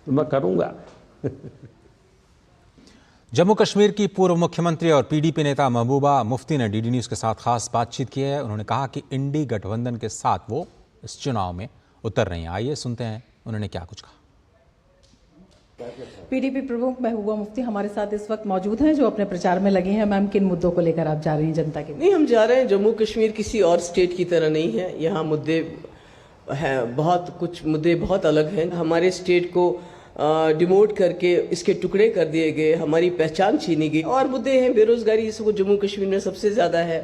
तो मैं करूँगा। जम्मू कश्मीर की पूर्व मुख्यमंत्री और पीडीपी नेता महबूबा मुफ्ती ने डीडी न्यूज़ के साथ खास बातचीत की है। उन्होंने कहा कि इंडी गठबंधन के साथ वो इस चुनाव में उतर रही हैं। आइए सुनते हैं उन्होंने क्या कुछ कहा। पीडीपी प्रमुख महबूबा मुफ्ती हमारे साथ इस वक्त मौजूद हैं, जो अपने प्रचार में लगी हैं। मैम, किन मुद्दों को लेकर आप जा रही हैं जनता के? नहीं, हम जा रहे हैं, जम्मू कश्मीर किसी और स्टेट की तरह नहीं है। यहाँ मुद्दे हैं, बहुत कुछ मुद्दे बहुत अलग हैं। हमारे स्टेट को डिमोट करके इसके टुकड़े कर दिए गए, हमारी पहचान छीनी गई। और मुद्दे हैं बेरोजगारी, इसको जम्मू कश्मीर में सबसे ज़्यादा है।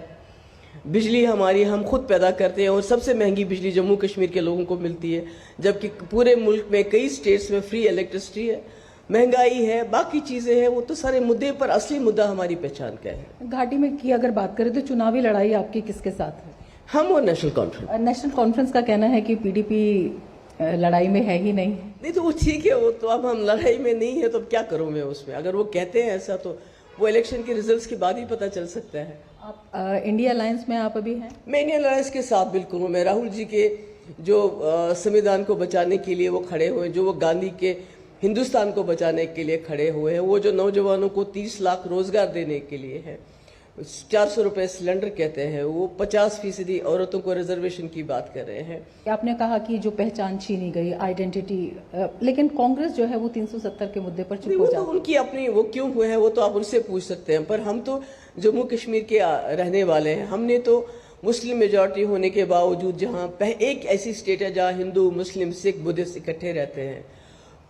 बिजली हमारी हम खुद पैदा करते हैं और सबसे महंगी बिजली जम्मू कश्मीर के लोगों को मिलती है, जबकि पूरे मुल्क में कई स्टेट्स में फ्री इलेक्ट्रिसिटी है। महंगाई है, बाकी चीज़ें हैं, वो तो सारे मुद्दे पर असली मुद्दा हमारी पहचान का है। घाटी में की अगर बात करें तो चुनावी लड़ाई आपकी किसके साथ है? हम और नेशनल कॉन्फ्रेंस। नेशनल कॉन्फ्रेंस का कहना है कि पीडीपी लड़ाई में है ही नहीं। नहीं तो वो ठीक है, वो तो अब हम लड़ाई में नहीं है तो अब क्या करूँ मैं उसमें। अगर वो कहते हैं ऐसा तो वो इलेक्शन के रिजल्ट्स के बाद ही पता चल सकता है। आप इंडिया अलायंस में आप अभी हैं? मैं इंडियन अलायंस के साथ बिल्कुल हूँ। मैं राहुल जी के जो संविधान को बचाने के लिए वो खड़े हुए, जो वो गांधी के हिंदुस्तान को बचाने के लिए खड़े हुए हैं, वो जो नौजवानों को 30 लाख रोजगार देने के लिए है, 400 रुपए सिलेंडर कहते हैं, वो 50% औरतों को रिजर्वेशन की बात कर रहे हैं। आपने कहा कि जो पहचान छीनी गई, आइडेंटिटी, लेकिन कांग्रेस जो है वो 370 के मुद्दे पर चुप हो जाती है। तो उनकी अपनी वो क्यों हुए हैं वो तो आप उनसे पूछ सकते हैं, पर हम तो जम्मू कश्मीर के रहने वाले हैं। हमने तो मुस्लिम मेजॉरिटी होने के बावजूद, जहाँ एक ऐसी स्टेट है जहाँ हिंदू, मुस्लिम, सिख, बुद्धिस्ट इकट्ठे रहते हैं,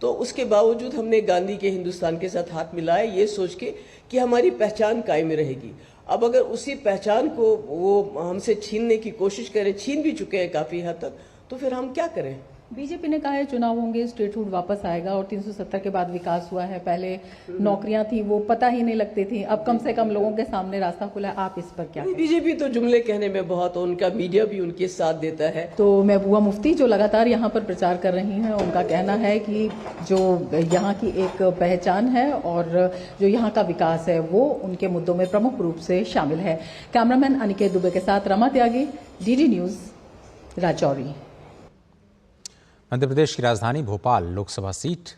तो उसके बावजूद हमने गांधी के हिंदुस्तान के साथ हाथ मिलाया, ये सोच के कि हमारी पहचान कायम रहेगी। अब अगर उसी पहचान को वो हमसे छीनने की कोशिश करें, छीन भी चुके हैं काफ़ी हद तक, तो फिर हम क्या करें? बीजेपी ने कहा है चुनाव होंगे, स्टेटहुड वापस आएगा और 370 के बाद विकास हुआ है। पहले नौकरियां थी वो पता ही नहीं लगती थी, अब कम से कम लोगों के सामने रास्ता खुला है। आप इस पर क्या? बीजेपी तो जुमले कहने में बहुत, उनका मीडिया भी उनके साथ देता है। तो महबूबा मुफ्ती जो लगातार यहाँ पर प्रचार कर रही हैं, उनका कहना है कि जो यहाँ की एक पहचान है और जो यहाँ का विकास है वो उनके मुद्दों में प्रमुख रूप से शामिल है। कैमरामैन अनिकेत दुबे के साथ रमा त्यागी, डीडी न्यूज़, राजौरी। मध्य प्रदेश की राजधानी भोपाल लोकसभा सीट